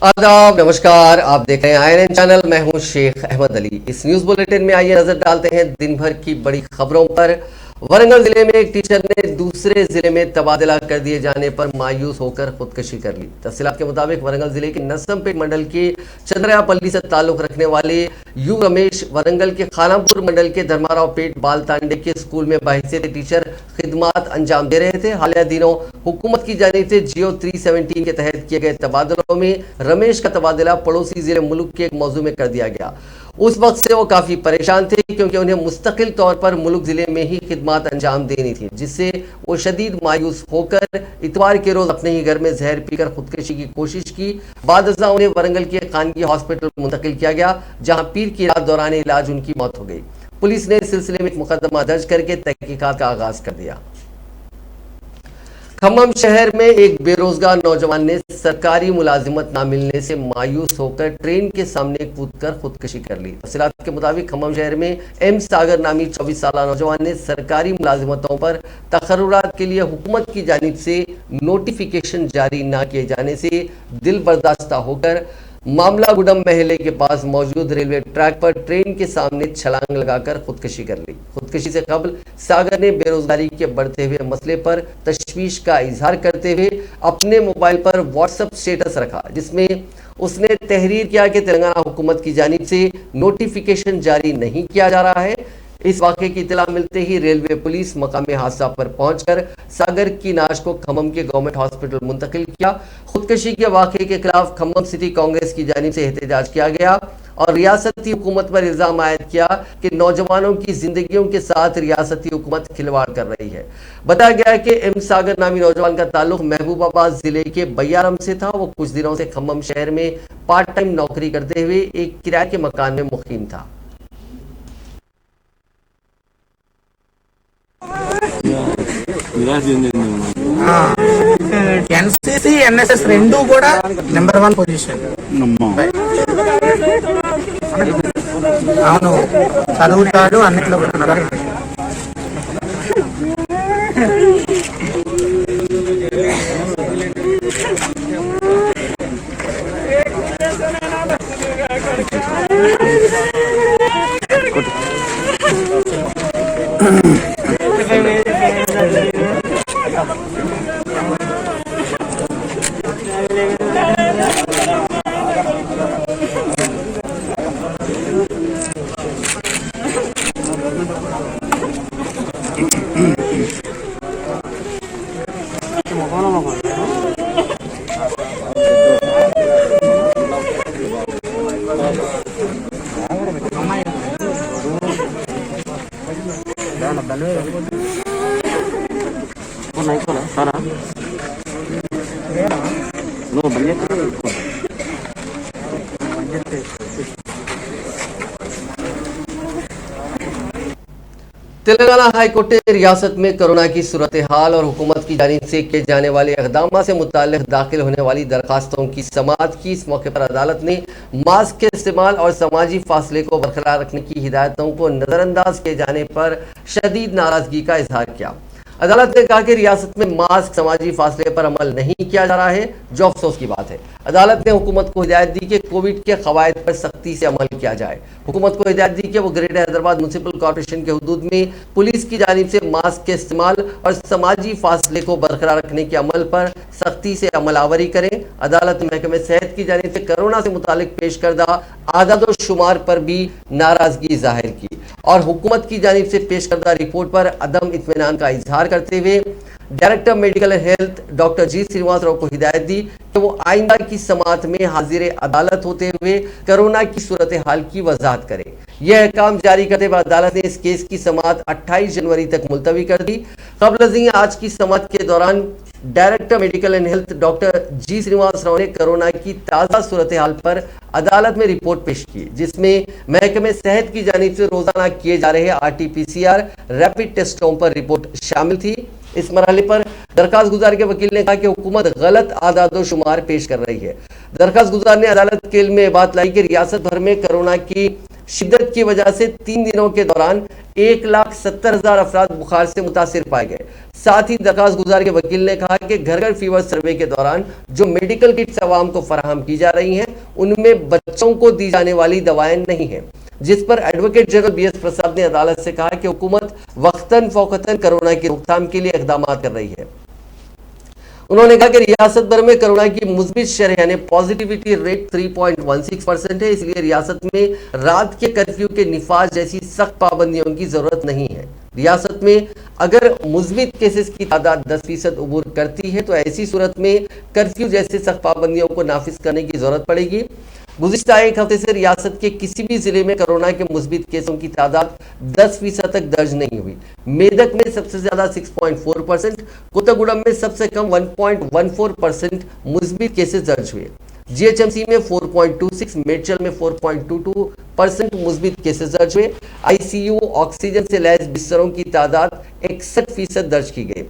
आदाब, नमस्कार। आप देख रहे हैं INN चैनल। मैं हूं शेख अहमद अली। इस न्यूज बुलेटिन में आइए नजर डालते हैं दिन भर की बड़ी खबरों पर। वरंगल जिले में एक टीचर ने दूसरे जिले में तबादला कर दिए जाने पर मायूस होकर खुदकुशी कर ली। तफसीलात के मुताबिक वरंगल जिले के नसमपेट मंडल के चंद्रयापल्ली से ताल्लुक रखने वाले यू रमेश वरंगल के खालामपुर मंडल के धर्माराव पेट बालतांडे के स्कूल में बाहिसियत टीचर खिदमात अंजाम दे रहे थे। हालिया दिनों हुकूमत की जानिब से जियो 317 के तहत किए गए तबादलों में रमेश का तबादला पड़ोसी जिले मुल्क के एक मौजू में कर दिया गया। उस वक्त से वो काफी परेशान थे क्योंकि उन्हें मुस्तकिल तौर पर मुल्क जिले में ही खिदमात अंजाम देनी थी, जिससे वो शदीद मायूस होकर इतवार के रोज अपने ही घर में जहर पीकर खुदकुशी की कोशिश की। बाद उन्हें वरंगल के खानगी हॉस्पिटल मुंतकिल किया गया, जहां पीर की रात दौरान इलाज उनकी मौत हो गई। पुलिस ने इस सिलसिले में एक मुकदमा दर्ज करके तहकीकात का आगाज कर दिया। खम्मम शहर में एक बेरोजगार नौजवान ने सरकारी मुलाजिमत ना मिलने से मायूस होकर ट्रेन के सामने कूदकर खुदकुशी कर ली। तफसीलात के मुताबिक खम्मम शहर में एम सागर नामी 24 साल नौजवान ने सरकारी मुलाजिमतों पर तकर्रुरात के लिए हुकूमत की जानिब से नोटिफिकेशन जारी न किए जाने से दिल बर्दाश्ता होकर मामला गुडम महले के पास मौजूद रेलवे ट्रैक पर ट्रेन के सामने छलांग लगाकर खुदकुशी कर ली। खुदकुशी से कबल सागर ने बेरोजगारी के बढ़ते हुए मसले पर तशवीश का इजहार करते हुए अपने मोबाइल पर व्हाट्सएप स्टेटस रखा, जिसमें उसने तहरीर किया कि तेलंगाना हुकूमत की जानिब से नोटिफिकेशन जारी नहीं किया जा रहा है। इस वाक़े की इत्तला मिलते ही रेलवे पुलिस मकामे हादसा पर पहुंचकर सागर की नाश को खम्मम के गवर्नमेंट हॉस्पिटल मुंतकिल किया। खुदकुशी के वाक़े के खिलाफ खम्मम सिटी कांग्रेस की जानिब से एहतजाज किया गया और रियासती हुकूमत पर इल्जाम आयद किया कि नौजवानों की जिंदगियों के साथ रियासती हुकूमत खिलवाड़ कर रही है। बताया गया कि एम सागर नामी नौजवान का ताल्लुक महबूबाबाद जिले के बयारम से था। वो कुछ दिनों से खम्मम शहर में पार्ट टाइम नौकरी करते हुए एक किराए के मकान में मुकीम था। ఎన్సీసీ ఎన్ఎస్ఎస్ రెండు కూడా నెంబర్ 1 పొజిషన్. అవును, చదువుతాడు అన్నిట్లో కూడా. तेलंगाना हाईकोर्ट ने रियासत में कोरोना की सूरत हाल और हुकूमत की जानिब से किए जाने वाले इक़दाम से मुताल्लिक़ दाखिल होने वाली दरखास्तों की समाअत की। इस मौके पर अदालत ने मास्क के इस्तेमाल और समाजी फासले को बरकरार रखने की हिदायतों को नज़रअंदाज किए जाने पर शदीद नाराजगी का इजहार किया। अदालत ने कहा कि रियासत में मास्क, समाजी फासले पर अमल नहीं किया जा रहा है, जो अफसोस की बात है। अदालत ने हुकूमत को हिदायत दी कि कोविड के कवायद पर सख्ती से अमल किया जाए। हुकूमत को हिदायत दी कि वो ग्रेटर हैदराबाद म्यूनसिपल कॉर्पोरेशन के हुदूद में पुलिस की जानिब से मास्क के इस्तेमाल और समाजी फासले को बरकरार रखने के अमल पर सख्ती से अमलावरी करें। अदालत ने महकमे सेहत की जानिब से कोरोना से मुतालिक पेश करदा आदाद शुमार पर भी नाराजगी जाहिर की और हुकूमत की जानिब से पेश करदा रिपोर्ट पर अदम इत्मीनान का इजहार करते हुए director medical health doctor G Srinivas Rao को हिदायत दी कि वो आइंदा की समाअत में हाजिर अदालत होते हुए कोरोना की सूरत हाल की वजाहत करें। यह अहकाम जारी करते हुए अदालत ने इस केस की समाअत 28 जनवरी तक मुलतवी कर दी। कबल आज की समाअत के दौरान director medical and health doctor G Srinivas Rao ने कोरोना की ताज़ा सूरत हाल पर अदालत में रिपोर्ट पेश की, जिसमें महकमे सेहत की जानिब से रोजाना किए जा रहे RT-PCR रैपिड टेस्टों पर रिपोर्ट शामिल थी। इस मरहले पर दरखास्त गुजार के वकील ने कहा कि हुकूमत गलत आदाद शुमार पेश कर रही है। दरखास्त गुजार ने अदालत के इल्म में बात लाई कि रियासत भर में कोरोना की शिद्दत की वजह से 3 दिनों के दौरान 1,70,000 अफराद बुखार से मुतासिर पाए गए। साथ ही दरखास्त गुजार के वकील ने कहा कि घर घर फीवर सर्वे के दौरान जो मेडिकल किट्स अवाम को फराहम की जा रही हैं उनमें बच्चों को दी जाने वाली दवाएं नहीं हैं, जिस पर एडवोकेट जनरल BS प्रसाद ने अदालत से कहा कि हुकूमत वक्तन फौकतन कोरोना की रोकथाम के लिए इकदाम कर रही है। उन्होंने कहा कि रियासत भर में कोरोना की मुस्बित शरह यानी पॉजिटिविटी रेट 3.16% है, इसलिए रियासत में रात के कर्फ्यू के निफाज जैसी सख्त पाबंदियों की जरूरत नहीं है। रियासत में अगर मुस्बित केसेस की तादाद 10% उबूर करती है तो ऐसी सूरत में कर्फ्यू जैसे सख्त पाबंदियों को नाफिज करने की जरूरत पड़ेगी। गुज़िश्ता एक हफ्ते से रियासत के किसी भी जिले में कोरोना के मुस्बित केसों की तादाद 10% तक दर्ज नहीं हुई। मेदक में सबसे ज्यादा 6.4%, कोत्तागुडम में सबसे कम 1.14% मुस्बित केसेस दर्ज हुए। GHMC में 4.26, मेडचल में 4.22% मुस्बित केसेस दर्ज हुए। ICU ऑक्सीजन से लैस बिस्तरों की तादाद 61% दर्ज की गई।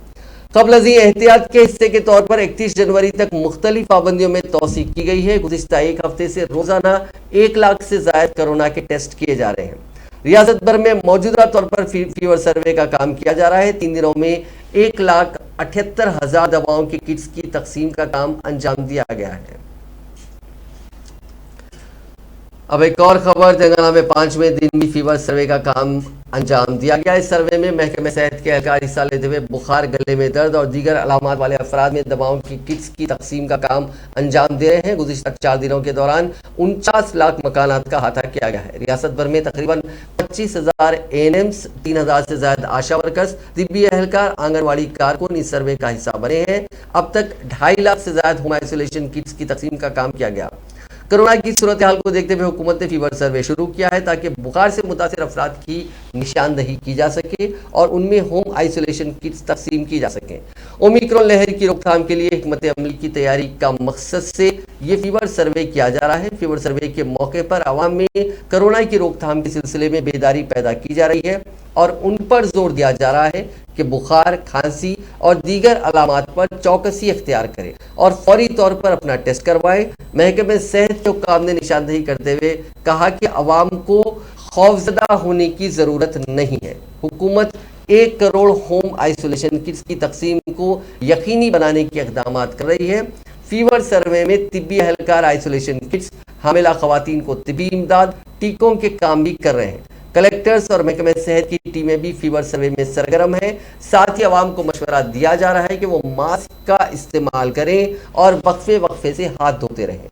कबल एहतियात के हिस्से के तौर पर 31 जनवरी तक मुख्तलिफ पाबंदियों में तौसीक की गई है। गुज़िश्ता एक हफ्ते से रोजाना 1 लाख से ज्यादा कोरोना के टेस्ट किए जा रहे हैं। रियासत भर में मौजूदा तौर पर फीवर सर्वे का काम किया जा रहा है। 3 दिनों में 1,78,000 दवाओं की किट्स की तकसीम का काम अंजाम दिया गया है। अब एक और खबर, तेलंगाना में 5वें दिन भी फीवर सर्वे का काम अंजाम दिया गया। इस सर्वे में महकमे सेहत के एहलकार हिस्सा लेते हुए बुखार, गले में दर्द और दीगर अलामात वाले अफराद में दवाओं की किट्स की तकसीम का काम अंजाम दे रहे हैं। गुज़िश्ता 4 दिनों के दौरान 49 लाख मकानात का अहाता किया गया है। रियासत भर में तकरीबन 25,000 ANMs, 3,000 से ज्यादा आशा वर्कर्स, तिब्बी एहलकार, आंगनवाड़ी कारकुन इस सर्वे का हिस्सा बने हैं। अब तक 2.5 लाख से ज्यादा होम आइसोलेशन किट्स की तकसीम का काम किया गया। कोरोना की सूरत हाल को देखते हुए हुकूमत ने फीवर सर्वे शुरू किया है ताकि बुखार से मुतासिर अफराद की निशानदही की जा सके और उनमें होम आइसोलेशन किट्स तकसीम की जा सके। ओमिक्रॉन लहर की रोकथाम के लिए हिकमत अमली की तैयारी का मकसद से ये फीवर सर्वे किया जा रहा है। फीवर सर्वे के मौके पर आवाम में कोरोना की रोकथाम के सिलसिले में बेदारी पैदा की जा रही है और उन पर जोर दिया जा रहा है कि बुखार, खांसी और दीगर अलामात पर चौकसी इख्तियार करें और फौरी तौर पर अपना टेस्ट करवाएं। महकमे सेहत के हुक्काम ने निशानदही करते हुए कहा कि अवाम को खौफजदा होने की ज़रूरत नहीं है। हुकूमत 1 करोड़ होम आइसोलेशन किट्स की तकसीम को यकीनी बनाने के इक़दाम कर रही है। फीवर सर्वे में तिब्बी एहलकार आइसोलेशन किट्स, हामिला खवातीन को तिब्बी इमदाद, टीकों के काम भी कर रहे हैं। कलेक्टर्स और महकमे सेहत की टीमें भी फीवर सर्वे में सरगर्म है। साथ ही आवाम को मशवरा दिया जा रहा है कि वो मास्क का इस्तेमाल करें और वक्फे वक्फे से हाथ धोते रहें।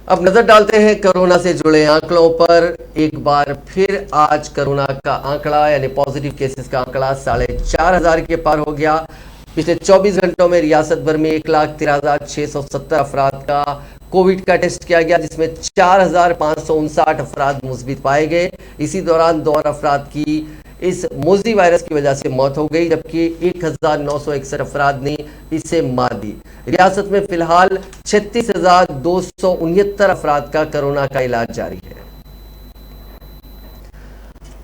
अब नजर डालते हैं कोरोना से जुड़े आंकड़ों पर। एक बार फिर आज कोरोना का आंकड़ा यानी पॉजिटिव केसेस का आंकड़ा 4,500 के पार हो गया। पिछले 24 घंटों में रियासत भर में 1,13,670 अफराद का कोविड का टेस्ट किया गया, जिसमें 4,559 अफराद मुस्बित पाए गए। इसी दौरान 2 और अफराद की इस मोज़ी वायरस की वजह से मौत हो गई, जबकि 1,961 अफराद ने इससे मात दी। रियासत में फिलहाल 36,269 अफराद का कोरोना का इलाज जारी है।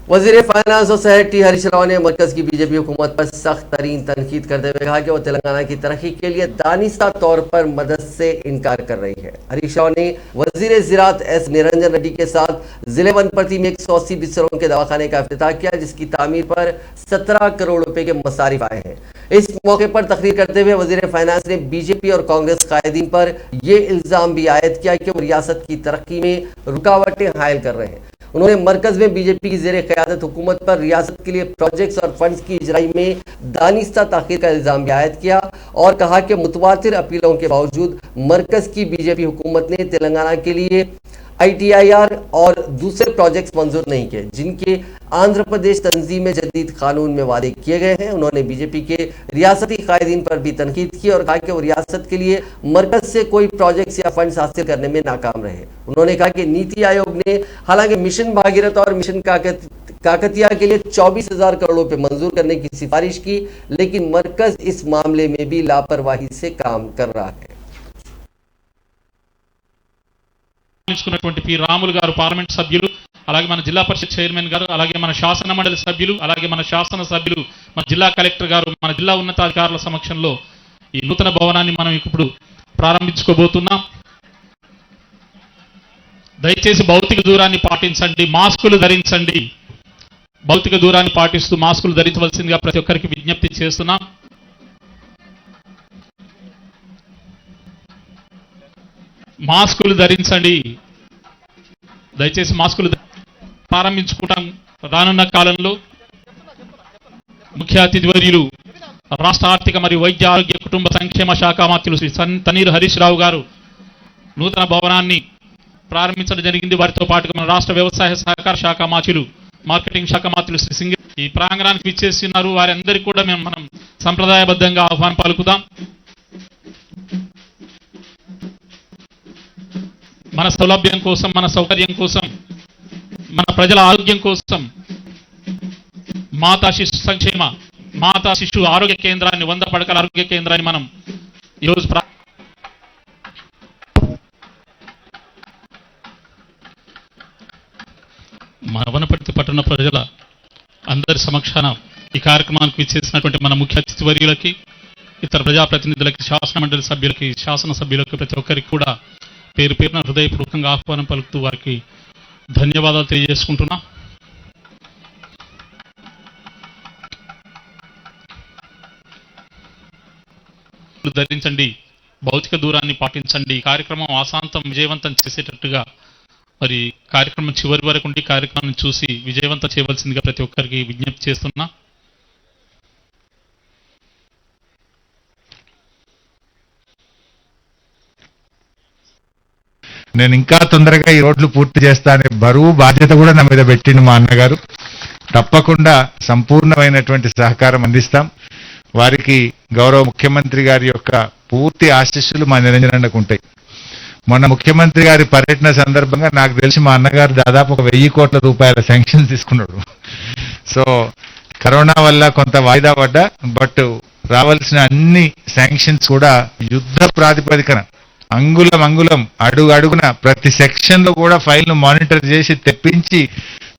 वज़ीर फाइनेंस और सेहत टी हरीश राव ने मरकज की बीजेपी हुकूमत पर सख्त तरीन तनकीद करते हुए कहा कि वो तेलंगाना की तरक्की के लिए दानिस्ता तौर पर मदद से इनकार कर रही है। हरीश राव ने वज़ीर ज़राअत S निरंजन रेड्डी के साथ जिले वनपर्ती में 180 बिस्तरों के दवाखाने का इफ्तिताह किया, जिसकी तामीर पर 17 करोड़ रुपए के मसारिफ आए हैं। इस मौके पर तकरीर करते हुए वज़ीर फाइनेंस ने बीजेपी और कांग्रेस कायदीन पर यह इल्ज़ाम भी आयद किया कि वो रियासत की तरक्की में रुकावटें हायल कर रहे हैं। उन्होंने मरकज में बीजेपी की ज़ेरे क़यादत हुकूमत पर रियासत के लिए प्रोजेक्ट्स और फंड्स की इजराई में दानिस्ता ताख़ीर का इल्ज़ाम भी आयद किया और कहा कि मुतवातिर अपीलों के बावजूद मरकज की बीजेपी हुकूमत ने तेलंगाना के लिए ITIR और दूसरे प्रोजेक्ट्स मंजूर नहीं किए, जिनके आंध्र प्रदेश तंजीम जदीद कानून में वादे किए गए हैं। उन्होंने बीजेपी के रियासती कायदीन पर भी तनकीद की और कहा कि वो रियासत के लिए मरकज से कोई प्रोजेक्ट्स या फंड्स हासिल करने में नाकाम रहे। उन्होंने कहा कि नीति आयोग ने हालांकि मिशन भागीरथ और मिशन काकतिया के लिए 24,000 करोड़ रुपए मंजूर करने की सिफारिश की, लेकिन मरकज इस मामले में भी लापरवाही से काम कर रहा है। पी रामुलु गारू पार्लमेंट सभ्युलु, అలాగే మన జిల్లా పరిషత్ చైర్మన్ గారు, అలాగే మన శాసన మండలి సభ్యులు, అలాగే మన శాసన సభ్యులు, మన జిల్లా కలెక్టర్ గారు, మన జిల్లా ఉన్నతాధికారుల సమక్షంలో ఈ నూతన భవనాన్ని మనం ఇప్పుడు ప్రారంభించుకోబోతున్నాం. దయచేసి భౌతిక దూరాన్ని పాటించండి, మాస్కులు ధరించండి. భౌతిక దూరాన్ని పాటిస్తూ మాస్కులు ధరించవలసిందిగా ప్రతి ఒక్కరికి విజ్ఞప్తి చేస్తున్నాం. మాస్కులు ధరించండి, దయచేసి మాస్కులు ప్రారంభించుకుంటాం. రానున్న కాలంలో ముఖ్య అతిథి వర్యులు రాష్ట్ర ఆర్థిక మరియు వైద్య ఆరోగ్య కుటుంబ సంక్షేమ శాఖ మంత్రులు శ్రీ తన్నీరు హరీష్ రావు గారు నూతన భవనాన్ని ప్రారంభించడం జరిగింది. వారితో పాటుగా మన రాష్ట్ర వ్యవసాయ సహకార శాఖ మంత్రులు మార్కెటింగ్ శాఖ మంత్రులు శ్రీ సింగ్ ఈ ప్రాంగణానికి విచ్చేస్తున్నారు. వారందరికీ కూడా మనం సంప్రదాయబద్ధంగా ఆహ్వానం పలుకుదాం. మన సౌలభ్యం కోసం, మన సౌకర్యం కోసం, మన ప్రజల ఆరోగ్యం కోసం మాతా శిశు ఆరోగ్య కేంద్రాన్ని 100 పడకల ఆరోగ్య కేంద్రాన్ని మనం ఈరోజు మన వనపర్తి పట్టణ ప్రజల అందరి సమక్షాన ఈ కార్యక్రమానికి విచ్చేసినటువంటి మన ముఖ్య అతిథి వర్యులకి, ఇతర ప్రజాప్రతినిధులకి, శాసన మండలి సభ్యులకి, శాసనసభ్యులకి ప్రతి ఒక్కరికి కూడా పేరు పేరున హృదయపూర్వకంగా ఆహ్వానం పలుకుతూ వారికి ధన్యవాదాలు తెలియజేసుకుంటున్నా. ధరించండి, భౌతిక దూరాన్ని పాటించండి. కార్యక్రమం ఆశాంతం విజయవంతం చేసేటట్టుగా మరి కార్యక్రమం చివరి వరకు ఉండి కార్యక్రమాన్ని చూసి విజయవంతం చేయవలసిందిగా ప్రతి ఒక్కరికి విజ్ఞప్తి చేస్తున్నా. నేను ఇంకా తొందరగా ఈ రోడ్లు పూర్తి చేస్తానే బరువు బాధ్యత కూడా నా మీద పెట్టిండు మా అన్నగారు. తప్పకుండా సంపూర్ణమైనటువంటి సహకారం అందిస్తాం. వారికి గౌరవ ముఖ్యమంత్రి గారి యొక్క పూర్తి ఆశీస్సులు మా నిరంజనకు ఉంటాయి. మొన్న ముఖ్యమంత్రి గారి పర్యటన సందర్భంగా నాకు తెలిసి మా అన్నగారు దాదాపు 1000 కోట్ల రూపాయల శాంక్షన్ తీసుకున్నాడు. సో కరోనా వల్ల కొంత వాయిదా పడ్డా, బట్ రావాల్సిన అన్ని శాంక్షన్స్ కూడా యుద్ధ ప్రాతిపదికన అంగుళం అడుగు అడుగున ప్రతి సెక్షన్ లో కూడా ఫైల్ ను మానిటర్ చేసి తెప్పించి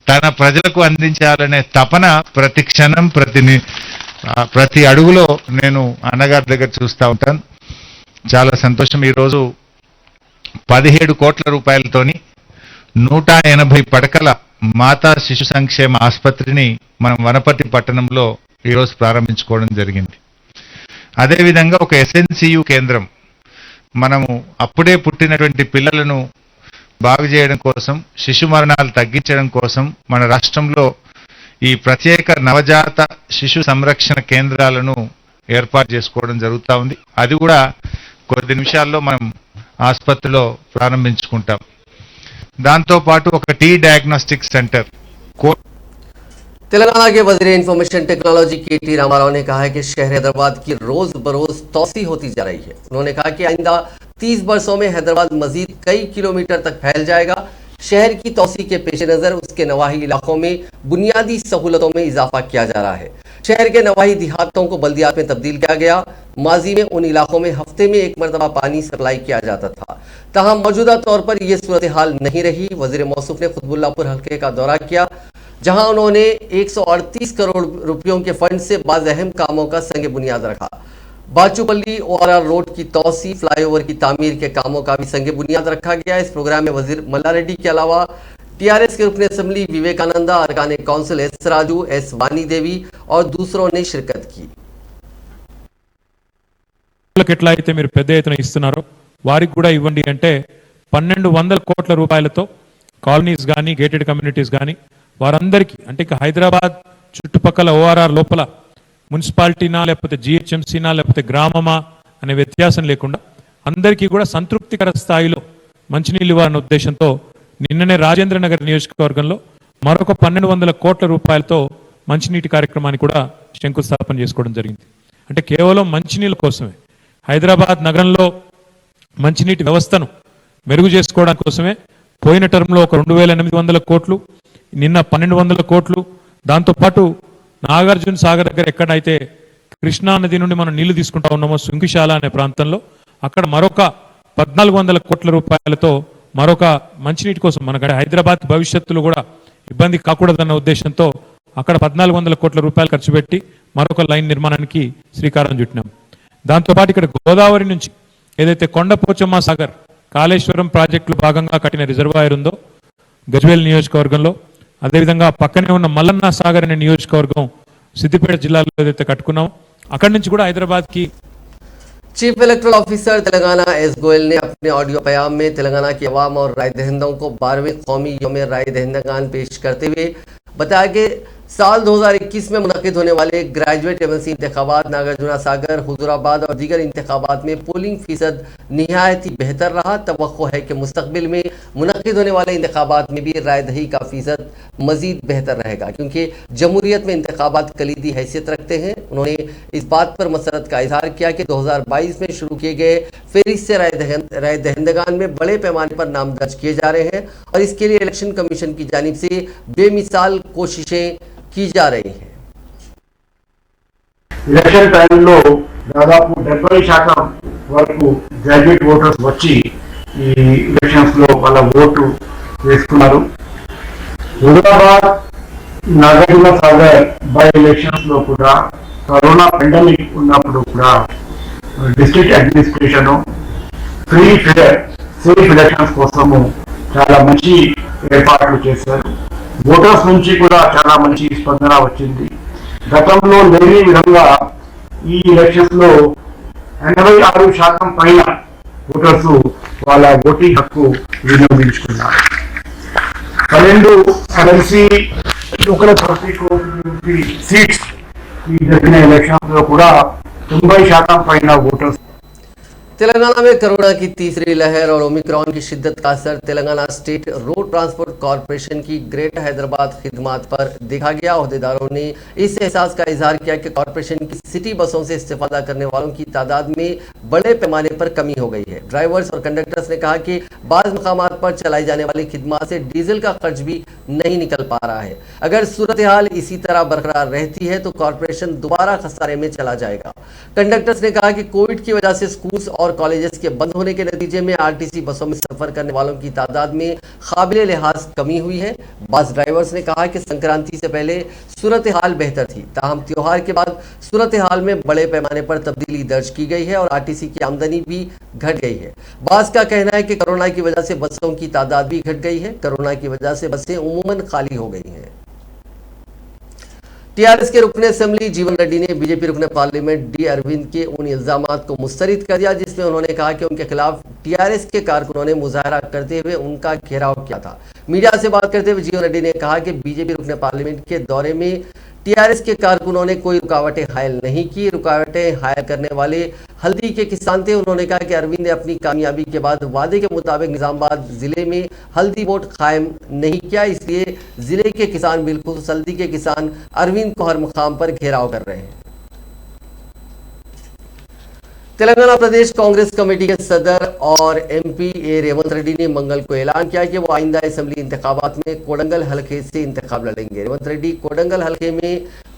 తన ప్రజలకు అందించాలనే తపన ప్రతి క్షణం ప్రతి అడుగులో నేను అన్నగారి దగ్గర చూస్తూ ఉంటాను. చాలా సంతోషం. ఈరోజు 17 కోట్ల రూపాయలతోని 180 పడకల మాతా శిశు సంక్షేమ ఆసుపత్రిని మనం వనపర్తి పట్టణంలో ఈరోజు ప్రారంభించుకోవడం జరిగింది. అదేవిధంగా ఒక SNCU కేంద్రం, మనము అప్పుడే పుట్టినటువంటి పిల్లలను బాగు చేయడం కోసం, శిశు మరణాలు తగ్గించడం కోసం మన రాష్ట్రంలో ఈ ప్రత్యేక నవజాత శిశు సంరక్షణ కేంద్రాలను ఏర్పాటు చేసుకోవడం జరుగుతూ ఉంది. అది కూడా కొద్ది నిమిషాల్లో మనం ఆసుపత్రిలో ప్రారంభించుకుంటాం. దాంతోపాటు ఒక డయాగ్నోస్టిక్ సెంటర్. तेलंगाना के वजीर इंफॉर्मेशन टेक्नोलॉजी KT रामाराव ने कहा है कि शहर हैदराबाद की रोज बरोज तोसी होती जा रही है. उन्होंने कहा कि आइंदा 30 वर्षों में हैदराबाद मजीद कई किलोमीटर तक फैल जाएगा. शहर की तोसी के पेश नजर उसके नवाही इलाकों में बुनियादी सहूलतों में इजाफा किया जा रहा है. शहर के नवाही देहातों को बल्दियात में तब्दील किया गया. माजी में उन इलाकों में हफ्ते में 1 मरतबा पानी सप्लाई किया जाता था, तहम मौजूदा तौर पर यह सूरत हाल नहीं रही. वजीर मौसूफ ने खुतबुल्लापुर हल्के का दौरा किया, जहां उन्होंने 138 करोड़ रुपयों के फंड से बाज़ अहम कामों का संग बुनियाद रखा. बाचूपल्ली ORR रोड की तोसी, फ्लाईओवर की तामीर के कामों का भी संग बुनियाद रखा गया. इस प्रोग्राम में वजीर मल्ला रेड्डी के अलावा TRS के रुकन असम्बली विवेकानंदा, अरकान काउंसिल S राजू, S वानी देवी और दूसरों ने शिरकत की. ఎట్లా అయితే మీరు పెద్ద ఎత్తున ఇస్తున్నారో వారికి కూడా ఇవ్వండి అంటే 1200 కోట్ల రూపాయలతో కాలనీస్ కానీ, గేటెడ్ కమ్యూనిటీస్ కానీ వారందరికీ, అంటే ఇక హైదరాబాద్ చుట్టుపక్కల ORR లోపల మున్సిపాలిటీనా లేకపోతే GHMCనా లేకపోతే గ్రామమా అనే వ్యత్యాసం లేకుండా అందరికీ కూడా సంతృప్తికర స్థాయిలో మంచినీళ్ళు ఇవ్వాలనే ఉద్దేశంతో నిన్ననే రాజేంద్ర నగర్ నియోజకవర్గంలో మరొక 1200 కోట్ల రూపాయలతో మంచినీటి కార్యక్రమాన్ని కూడా శంకుస్థాపన చేసుకోవడం జరిగింది. అంటే కేవలం మంచినీళ్ళ కోసమే, హైదరాబాద్ నగరంలో మంచినీటి వ్యవస్థను మెరుగు చేసుకోవడం కోసమే పోయిన టర్మ్లో ఒక 2800 కోట్లు, నిన్న 1200 కోట్లు, దాంతోపాటు నాగార్జున సాగర్ దగ్గర ఎక్కడైతే కృష్ణా నది నుండి మనం నీళ్లు తీసుకుంటా ఉన్నామో సుంకిశాల అనే ప్రాంతంలో అక్కడ మరొక 1400 కోట్ల రూపాయలతో మరొక మంచినీటి కోసం మనకు హైదరాబాద్ భవిష్యత్తులో కూడా ఇబ్బంది కాకూడదన్న ఉద్దేశంతో అక్కడ 1400 కోట్ల రూపాయలు ఖర్చు పెట్టి మరొక లైన్ నిర్మాణానికి శ్రీకారం చుట్టినాం. దాంతోపాటు ఇక్కడ గోదావరి నుంచి ఏదైతే కొండపోచమ్మ సాగర్ కాళేశ్వరం ప్రాజెక్టులో భాగంగా కట్టిన రిజర్వాయర్ ఉందో గజ్వేల్ నియోజకవర్గంలో, అదేవిధంగా పక్కనే ఉన్న మల్లన్న సాగర్ అనే నియోజకవర్గం సిద్దిపేట జిల్లాలో ఏదైతే కట్టుకున్నాం అక్కడి నుంచి కూడా హైదరాబాద్కి chief electoral officer Telangana S Goyal ने अपने ऑडियो बयान में तेलंगाना की अवाम और राय दहिंदों को 12वें कौमी यौम राय दहिंदगान पेश करते हुए बताया कि साल 2021 में मुनक्किद होने वाले ग्रेजुएट एमएलसी इंतखाबात नागार्जुना सागर, हुजूराबाद और दीगर इंतखाबात में पोलिंग फीसद निहायत ही बेहतर रहा। तवक्को है कि मुस्तकबिल में मुनक्किद होने वाले इंतखाबात में भी राय दही का फीसद मजीद बेहतर रहेगा, क्योंकि जमहूरियत में इंतखाबात कलीदी हैसियत रखते हैं। उन्होंने इस बात पर मसरत का इजहार किया कि 2022 में शुरू किए गए फहरिस्त से राय दहिंदगान में बड़े पैमाने पर नाम दर्ज किए जा रहे हैं और इसके लिए इलेक्शन कमीशन की जानिब से बेमिसाल कोशिशें की जा रही हैं। ఎలక్షన్ టైంలో దాదాపు 70% వరకు గ్రాడ్యుయేట్ ఓటర్స్ వచ్చి ఈ ఎలక్షన్స్ లో వాళ్ళ ఓటు వేసుకున్నారు. హైదరాబాద్ నాగార్జున సాగర్ బై ఎలక్షన్స్ లో కూడా కరోనా పెండమిక్ ఉన్నప్పుడు కూడా district administration free fair safe elections కోసము చాలా మంచి ఏర్పాట్లు చేశారు. ఓటర్స్ నుంచి కూడా చాలా మంచి స్పందన వచ్చింది. గతంలో లేని విధంగా ఈ ఎలక్షన్స్ లో 86% పైన ఓటర్స్ వాళ్ళ ఓటింగ్ హక్కు వినియోగించుకున్నారు. 12 ఎమ్మెల్సీ లోకల్ అథారిటీ సీట్స్ ఈ జరిగిన ఎలక్షన్స్ లో కూడా 90% పైన ఓటర్స్। तेलंगाना में कोरोना की तीसरी लहर और ओमिक्रॉन की शिद्दत का असर Telangana state road transport corporation की ग्रेटर हैदराबाद खिदमात पर देखा गया। अहदेदारों ने इस एहसास का इजहार किया कि कॉरपोरेशन की सिटी बसों से इस्तेफादा करने वालों की तादाद में बड़े पैमाने पर कमी हो गई है। ड्राइवर्स और कंडक्टर्स ने कहा कि बाज़ मकामात पर चलाई जाने वाली खिदमत से डीजल का खर्च भी नहीं निकल पा रहा है। अगर सूरत हाल इसी तरह बरकरार रहती है तो कॉरपोरेशन दोबारा खसारे में चला जाएगा। कंडक्टर्स ने कहा कि कोविड की वजह से स्कूल्स और कॉलेजेस के बंद होने के नतीजे में आरटीसी बसों में सफर करने वालों की तादाद में काबिल लिहाज कमी हुई है। बास ड्राइवर्स ने कहा कि संक्रांति से पहले सूरत हाल बेहतर थी, ताहम त्योहार के बाद सूरत हाल में बड़े पैमाने पर तब्दीली दर्ज की गई है और आरटीसी की आमदनी भी घट गई है। बास का कहना है कि कोरोना की वजह से बसों की तादाद भी घट गई है। कोरोना की वजह से बसें उमूमन खाली हो गई हैं। टीआरएस के रुकने असेंबली जीवन रेड्डी ने बीजेपी रुकने पार्लियामेंट डी अरविंद के उन इल्जामात को मुस्तरद कर दिया जिसमें उन्होंने कहा कि उनके खिलाफ टीआरएस के कारकुनों ने मुजाहरा करते हुए उनका घेराव किया था। मीडिया से बात करते हुए जीवन रेड्डी ने कहा कि बीजेपी रुकने पार्लियामेंट के दौरे में टीआरएस के कारकुनों ने कोई रुकावटें हायल नहीं की। रुकावटें हायल करने वाले हल्दी के किसान थे। उन्होंने कहा कि अरविंद ने अपनी कामयाबी के बाद वादे के मुताबिक निजामाबाद जिले में हल्दी बोर्ड कायम नहीं किया, इसलिए जिले के किसान बिल्कुल हल्दी के किसान अरविंद को हर मुकाम पर घेराव कर रहे हैं। तेलंगाना प्रदेश कांग्रेस कमेटी के सदर और एमपी ए रेवंत रेड्डी ने मंगल को ऐलान किया कि वो आइंदा असेंबली इंतखाबात में कोडंगल हलके से इंतखाब लड़ेंगे। रेवंत रेड्डी कोडंगल हलके में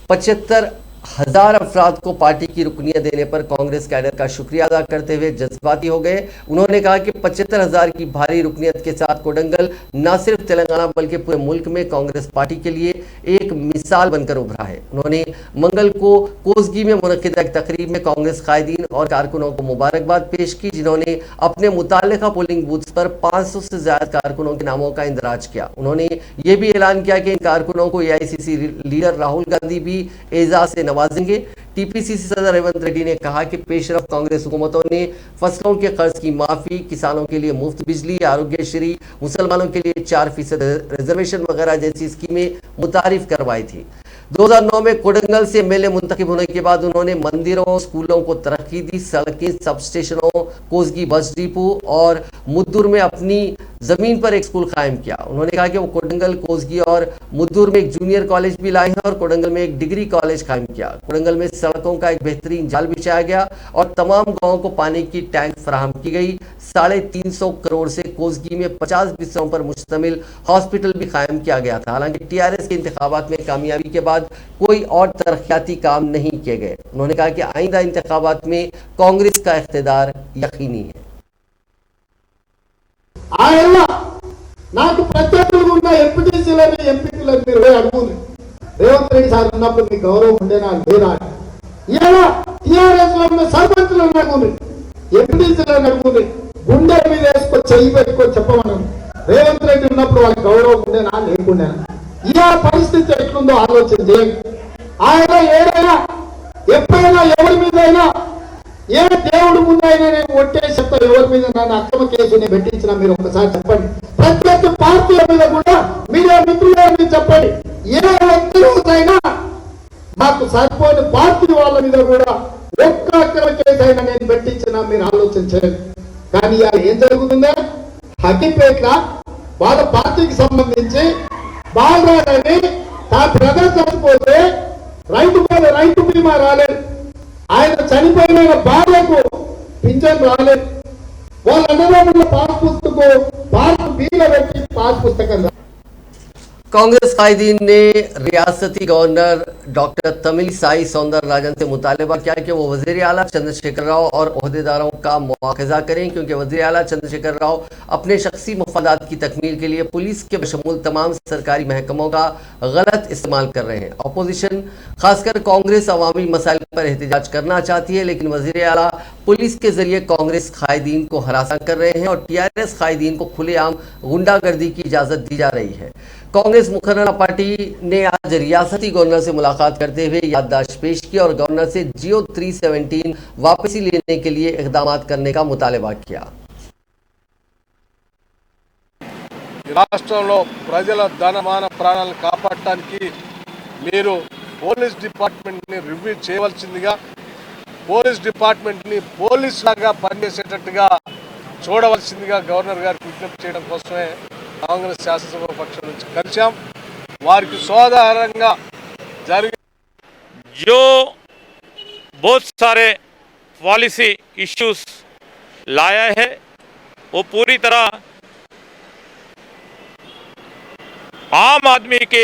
75,000 अफराद को पार्टी की रुकनियत देने पर कांग्रेस कैडर का शुक्रिया अदा करते हुए जज्बाती हो गए। उन्होंने कहा कि 75,000 की भारी रुकनियत के साथ कोडंगल न सिर्फ तेलंगाना बल्कि पूरे मुल्क में कांग्रेस पार्टी के लिए एक मिसाल बनकर उभरा है। उन्होंने मंगल को कोसगी में मुनक्किदा एक तकरीब में कांग्रेस कायदीन और कारकुनों को मुबारकबाद पेश की, जिन्होंने अपने मुताल्लिका पोलिंग बूथ्स पर 500 से ज्यादा कारकुनों के नामों का इंदराज किया। उन्होंने ये भी ऐलान किया कि इन कारकुनों को एआईसीसी लीडर राहुल गांधी भी एजाज से नवाजेंगे। टीपीसीसी सदर रेवंत रेड्डी ने कहा कि पेशरफ कांग्रेस हुकूमतों ने फसलों के कर्ज की माफी, किसानों के लिए मुफ्त बिजली, आरोग्यश्री, मुसलमानों के लिए 4% रिजर्वेशन वगैरह जैसी स्कीमें मुतारिफ करवाई थी। 2009 में कोडंगल से एमएलए मुंतखब होने के बाद उन्होंने मंदिरों, स्कूलों को तरक्की दी, सड़कें, सब स्टेशनों, कोसगी बस डिपो और मुद्दुर में अपनी जमीन पर एक स्कूल कायम किया। उन्होंने कहा कि वो कोडंगल, कोसगी और मुद्दुर में एक जूनियर कॉलेज भी लाए हैं और कोडंगल में एक डिग्री कॉलेज कायम किया। कोडंगल में सड़कों का एक बेहतरीन जाल बिछाया गया और तमाम गाँवों को पानी की टैंक फराहम की गई। 350 करोड़ से कोसगी में 50 बिस्तरों पर मुश्तमिल हॉस्पिटल भी कायम किया गया था। हालांकि टीआरएस के इंतखाबात में कामयाबी के बाद कोई और तरक्याती काम नहीं किए गए। उन्होंने कहा कि आइंदा इंतखाबात में कांग्रेस का इख्तिदार यकीनी है। నాకు ప్రత్యేకంగా ఉన్న ఎంపీటీసీలని ఎంపీలను మీరు అడుగుని రేవంత్ రెడ్డి సార్ ఉన్నప్పుడు మీకు గౌరవం ఉండేనా లేదా? ఇలా టీఆర్ఎస్ లో ఉన్న సర్పంచులను అడుగుని, ఎంపీటీసీలను అడుగుని, గుండె మీద వేసుకో చెయ్యి పెట్టుకో చెప్పమను. రేవంత్ రెడ్డి ఉన్నప్పుడు వాళ్ళకి గౌరవం ఉండేనా లేకుండేనా? ఈ పరిస్థితి ఎట్లుందో ఆలోచన చేయండి. ఆయన ఏదైనా ఎప్పుడైనా ఎవరి మీదైనా ఏ దేవుడి ముందైనా నేను ఒట్టేసేస్తా, ఎవరి మీద నన్ను అక్రమ కేసుని పెట్టించిన మీరు ఒకసారి చెప్పండి. ప్రతి ఒక్క పార్టీల మీద కూడా మీడియా మిత్రులు చెప్పండి. ఏ ఒక్క రోజైనా మాకు సరిపోయిన పార్టీ వాళ్ళ మీద కూడా ఒక్క అక్రమ కేసు అయినా నేను పెట్టించిన మీరు ఆలోచన చేయండి. కానీ ఇవాళ ఏం జరుగుతుందో హకీపేట్ల వాళ్ళ పార్టీకి సంబంధించి బాలరాజని తా బ్రదర్ చనిపోతే రైతు బీమా రాలేదు, ఆయన చనిపోయిన భార్యకు పింఛన్ రాలేదు, వాళ్ళ అన్నదమ్ముల పాస్ పుస్తకం कांग्रेस कायदीन ने रियासती गवर्नर डॉक्टर तमिलिसाई सौंदरराजन से मुतालबा किया कि वो वज़ीर आला चंद्रशेखर राव और ओहदेदारों का मुआखज़ा करें, क्योंकि वज़ीर आला चंद्रशेखर राव अपने शख्सी मफादात की तकमील के लिए पुलिस के बशमूल तमाम सरकारी महकमों का गलत इस्तेमाल कर रहे हैं। अपोजिशन खासकर कांग्रेस अवामी मसाइल पर एहतजाज करना चाहती है, लेकिन वज़ीर आला पुलिस के जरिए कांग्रेस कायदीन को हरासा कर रहे हैं और टीआरएस कायदीन को खुलेआम गुंडागर्दी की इजाज़त दी जा रही है। कांग्रेस मुखर्ररा पार्टी ने आज रियासती गवर्नर से मुलाकात करते हुए याददाश्त पेश की और गवर्नर से जियो 317 वापसी लेने के लिए इकदाम करने का मुतालबा किया। రాష్ట్రంలో ప్రజల ధనమాన ప్రాణాలను కాపాడటానికి మీరు పోలీస్ డిపార్ట్మెంట్ని రివ్యూ చేయవలసిందిగా, పోలీస్ డిపార్ట్మెంట్ని పోలీస్ లాగా పనిచేసేటట్టుగా చూడవలసిందిగా గవర్నర్ గారికి విజ్ఞప్తి చేయడం కోసమే కాంగ్రెస్ శాసనసభ పక్షం నుంచి కలిశాం. వారికి సోదాహరంగా జరిగే जो बहुत सारे पॉलिसी इश्यूज लाया है वो पूरी तरह आम आदमी के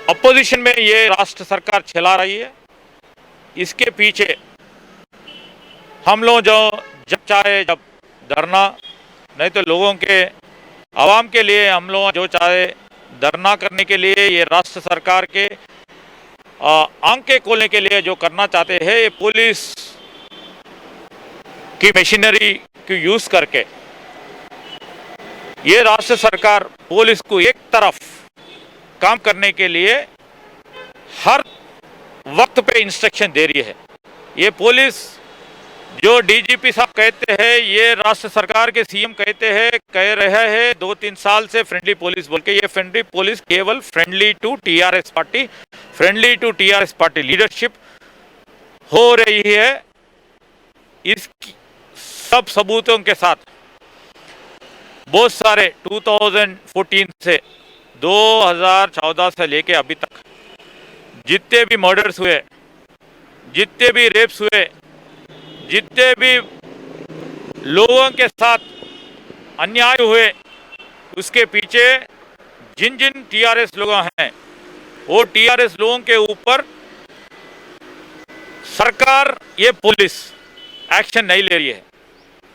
अपोजिशन में ये राष्ट्र सरकार चला रही है। इसके पीछे हम लोग जो जब चाहे जब धरना, नहीं तो लोगों के आवाम के लिए हम लोग जो चाहे धरना करने के लिए ये राष्ट्र सरकार के आंखें खोलने के लिए जो करना चाहते हैं, ये पुलिस की मशीनरी को यूज करके ये राष्ट्र सरकार पुलिस को एक तरफ काम करने के लिए हर वक्त पे इंस्ट्रक्शन दे रही है। ये पुलिस जो डीजीपी साहब कहते हैं, ये राष्ट्र सरकार के सीएम कहते हैं, कह रहे हैं 2-3 साल से फ्रेंडली पुलिस बोल के, ये फ्रेंडली पुलिस केवल friendly to TRS party, friendly to TRS party leadership हो रही है। इस सब सबूतों के साथ बहुत सारे 2014 से 2014 से लेके अभी तक जितने भी मर्डर्स हुए, जितने भी रेप्स हुए, जितने भी लोगों के साथ अन्याय हुए, उसके पीछे जिन जिन टीआरएस लोग हैं, वो टीआरएस लोगों के ऊपर सरकार, ये पुलिस एक्शन नहीं ले रही है।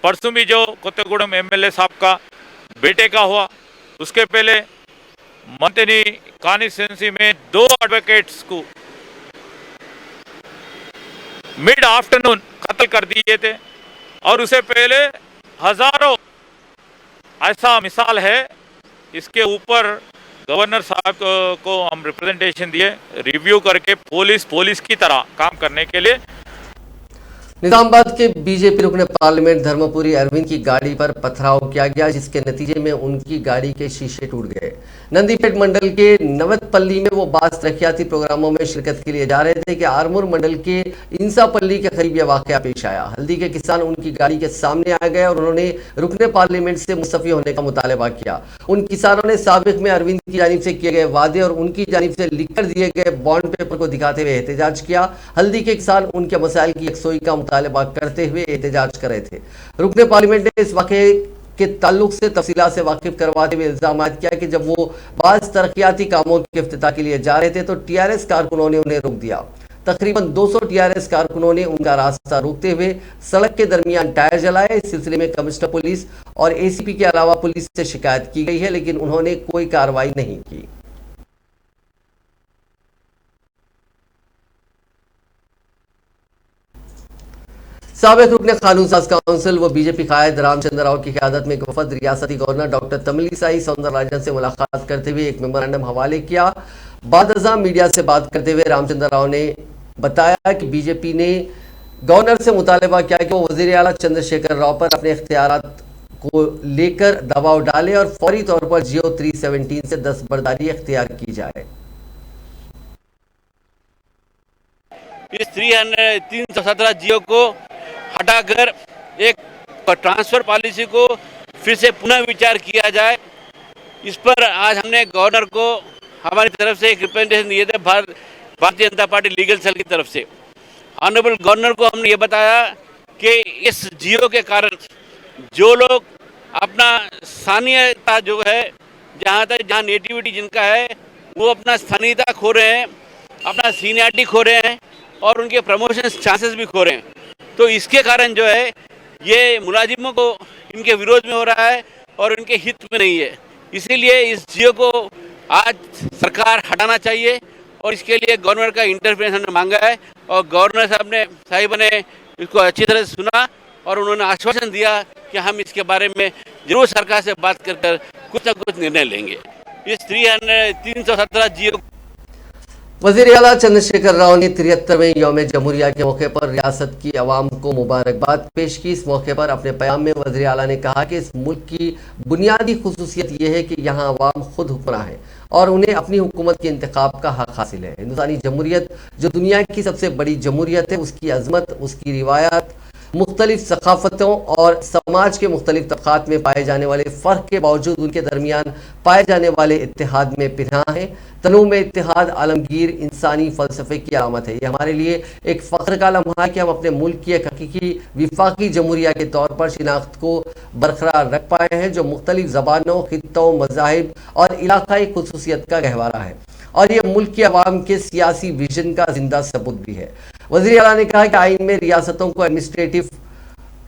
परसों भी जो कोत्तेगूडम एमएलए साहब का बेटे का हुआ, उसके पहले मंत्री कॉन्स्टिट्यूंसी में 2 एडवोकेट्स को मिड आफ्टरनून कत्ल कर दिए थे, और उससे पहले हजारों ऐसा मिसाल है। इसके ऊपर गवर्नर साहब को हम रिप्रेजेंटेशन दिए, रिव्यू करके पुलिस की तरह काम करने के लिए। निजामाबाद के बीजेपी रुकने पार्लियामेंट धर्मपुरी अरविंद की गाड़ी पर पथराव किया गया, जिसके नतीजे में उनकी गाड़ी के शीशे टूट गए। नंदीपेट मंडल के नवतपल्ली में वो बास तरक्याती प्रोग्रामों में शिरकत के लिए जा रहे थे कि आरमूर मंडल के इंसापल्ली के करीब यह वाकया पेश आया। हल्दी के किसान उनकी गाड़ी के सामने आ गए और उन्होंने रुकने पार्लियामेंट से मुस्तफी होने का मुतालबा किया। उन किसानों ने साबिक में अरविंद की जानिब से किए गए वादे और उनकी जानिब से लिखकर दिए गए बॉन्ड पेपर को दिखाते हुए एहतजाज किया। हल्दी के किसान उनके मसाइल की यकसोई का मुतालबा करते हुए एहतजाज कर रहे थे। रुकने पार्लियामेंट ने इस वाक़े के ताल्लुक से तफसीलात से वाकिफ करवाते हुए इल्जाम किया कि जब वो बाज़ तरक्याती कामों के इफ्तिताह के लिए जा रहे थे तो टीआरएस कारकुनों ने उन्हें रोक दिया। तकरीबन 200 टीआरएस कारकुनों ने उनका रास्ता रोकते हुए सड़क के दरमियान टायर जलाए। इस सिलसिले में कमिश्नर पुलिस और एसीपी के अलावा पुलिस से शिकायत की गई है, लेकिन उन्होंने कोई कार्रवाई नहीं की। साबिक रुकन कानून साज काउंसिल व बीजेपी कायद रामचंद्र राव की क़यादत में एक वफद रियासती गवर्नर डॉक्टर तमिलिसाई सौंदरराजन से मुलाकात करते हुए एक मेमोरेंडम हवाले किया। बाद मीडिया से बात करते हुए रामचंद्र राव ने बताया कि बीजेपी ने गवर्नर से मुतालबा किया कि वो वज़ीर आला चंद्रशेखर राव पर अपने इख्तियारात को लेकर दबाव डाले और फौरी तौर पर जियो 317 से दस्तबरदारी इख्तियार की जाए। इस 317 जियो को हटाकर एक ट्रांसफर पॉलिसी को फिर से पुनः विचार किया जाए। इस पर आज हमने गवर्नर को हमारी तरफ से एक रिप्रेजेंटेशन दिए थे Bharatiya Janata party legal cell की तरफ से। ऑनरेबल गवर्नर को हमने ये बताया कि इस जियो के कारण जो लोग अपना स्थानीयता जो है जहाँ नेटिविटी जिनका है वो अपना स्थानीयता खो रहे हैं, अपना सीनियरिटी खो रहे हैं और उनके प्रमोशन चांसेस भी खो रहे हैं। तो इसके कारण जो है ये मुलाजिमों को इनके विरोध में हो रहा है और इनके हित में नहीं है। इसीलिए इस जियो को आज सरकार हटाना चाहिए और इसके लिए गवर्नर का इंटरफेरेंस हमने मांगा है और गवर्नर साहब ने इसको अच्छी तरह से सुना और उन्होंने आश्वासन दिया कि हम इसके बारे में जरूर सरकार से बात कर कुछ न कुछ निर्णय लेंगे। इस 317 जियो वज़ीर आला चंद्रशेखर राव ने 73वें यौम जमहूरिया के मौके पर रियासत की आवाम को मुबारकबाद पेश की। इस मौके पर अपने बयान में वज़ीर आला ने कहा कि इस मुल्क की बुनियादी खुसूसियत यह है कि यहाँ आवाम खुद हुक्मरां है और उन्हें अपनी हुकूमत के इंतखाब का हक हासिल है। हिंदुस्तानी जमहूरियत जो दुनिया की सबसे बड़ी जमहूरियत है, उसकी अजमत, उसकी रिवायात, मुख्तलिफ सकाफ़तों और समाज के मुख्तलिफ तबक़ात में पाए जाने वाले फ़र्क के बावजूद उनके दरमियान पाए जाने वाले इत्तेहाद में पिना है। तनू में इत्तेहाद आलमगीर इंसानी फ़लसफ़े की अलामत है। ये हमारे लिए एक फ़ख्र का लम्हा है कि हम अपने मुल्क की एक हकीकी विफाकी जमहूरिया के तौर पर शिनाख्त को बरकरार रख पाए हैं जो मुख्तलिफ ज़बानों, खित्तों, मज़ाहिब और इलाक़ाई खुसूसियत का गहवारा है और ये मुल्क की आवाम के सियासी विजन का जिंदा सबूत भी है। वज़ीर आला ने कहा कि आइन में रियासतों को एडमिनिस्ट्रेटिव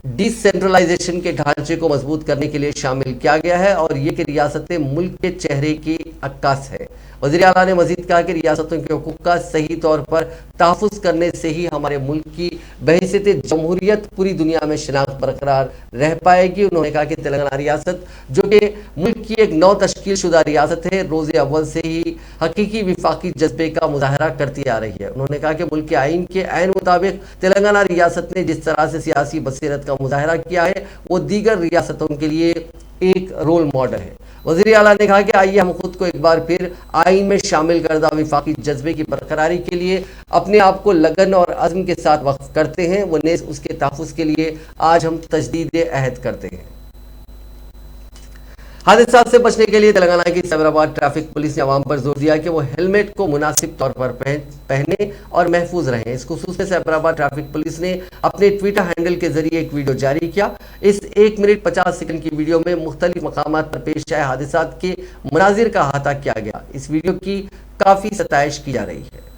डिसेंट्रलाइजेशन के ढांचे को मजबूत करने के लिए शामिल किया गया है और ये कि रियासतें मुल्क के चेहरे की अक्कास है। वज़ीर आला ने मजीद कहा कि रियासतों के हुकूक का सही तौर पर तहफ़्फ़ुज़ करने से ही हमारे मुल्क की बहैसियत जमहूरियत पूरी दुनिया में शिनाख्त बरकरार रह पाएगी। उन्होंने कहा कि तेलंगाना रियासत जो कि मुल्क की एक नौ तश्कील शुदा रियासत है, रोज़े अव्वल से ही हकीकी विफाकी जज्बे का मुजाहरा करती आ रही है। उन्होंने कहा कि मुल्क के आइन के ऐन मुताबिक तेलंगाना रियासत ने जिस तरह से सियासी बसीरत का मुजाहरा किया है वो दीगर रियासतों के लिए एक रोल मॉडल है। वज़ीर आला ने कहा कि आइए हम खुद को एक बार फिर आइन में शामिल करदा विफाकी जज्बे की बरकरारी के लिए अपने आप को लगन और अज़्म के साथ वक्फ करते हैं, वो नेज़ उसके तहफ़्फ़ुज़ के लिए आज हम तजदीद अहद करते हैं। हादसा से बचने के लिए तेलंगाना की सैबराबाद ट्रैफिक पुलिस ने आवाम पर जोर दिया कि वो हेलमेट को मुनासिब तौर पर पहने और महफूज रहें। इस खुसूस में सैबराबाद ट्रैफिक पुलिस ने अपने ट्विटर हैंडल के जरिए एक वीडियो जारी किया। इस 1 मिनट 50 सेकंड की वीडियो में मुख्तलिफ मकामात पर पेश आए हादसात के मनाजिर का अहाता किया गया। इस वीडियो की काफ़ी सताइश की जा रही है।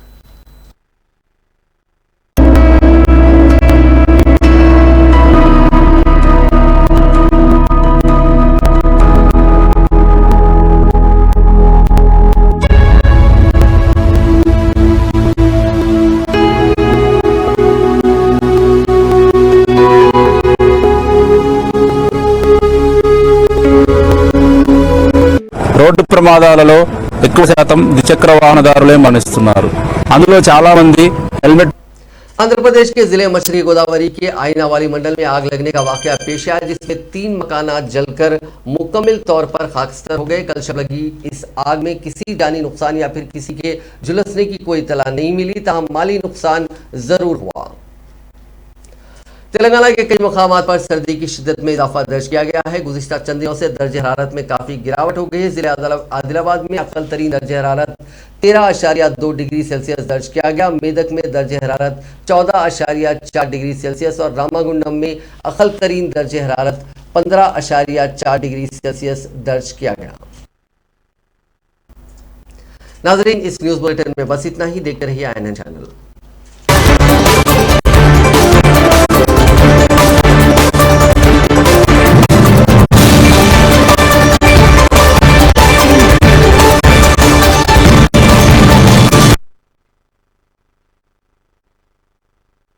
రోడ్డు ప్రమాదాలలో ఎక్కువ శాతం ద్విచక్ర వాహనదారులే మరణిస్తున్నారు। అందులో చాలా మంది हेलमेट। आंध्र प्रदेश के जिले मछली गोदावरी के आइनावाली मंडल में आग लगने का वाकया पेश आया जिसमें 3 मकानात जलकर मुकम्मल तौर पर खाकस्तर हो गए। कल शब लगी इस आग में किसी जानी नुकसान या फिर किसी के झुलसने की कोई इतला नहीं मिली, ताहम माली नुकसान जरूर हुआ। तेलंगाना के कई मकामात पर सर्दी की शिद्दत में इजाफा दर्ज किया गया है। गुज़िश्ता चंद दिनों से दर्ज हरारत में काफ़ी गिरावट हो गई है। जिले आदिलाबाद में अकल तरीन दर्ज हरारत 13.2 डिग्री सेल्सियस दर्ज किया गया। मेदक में दर्ज हरारत 14.4 डिग्री सेल्सियस और रामागुंडम में अकल तरीन दर्ज हरारत 15.4 डिग्री सेल्सियस दर्ज किया गया। नाज़रीन, इस न्यूज़ बुलेटिन में बस इतना ही। देखते रहिए INN चैनल।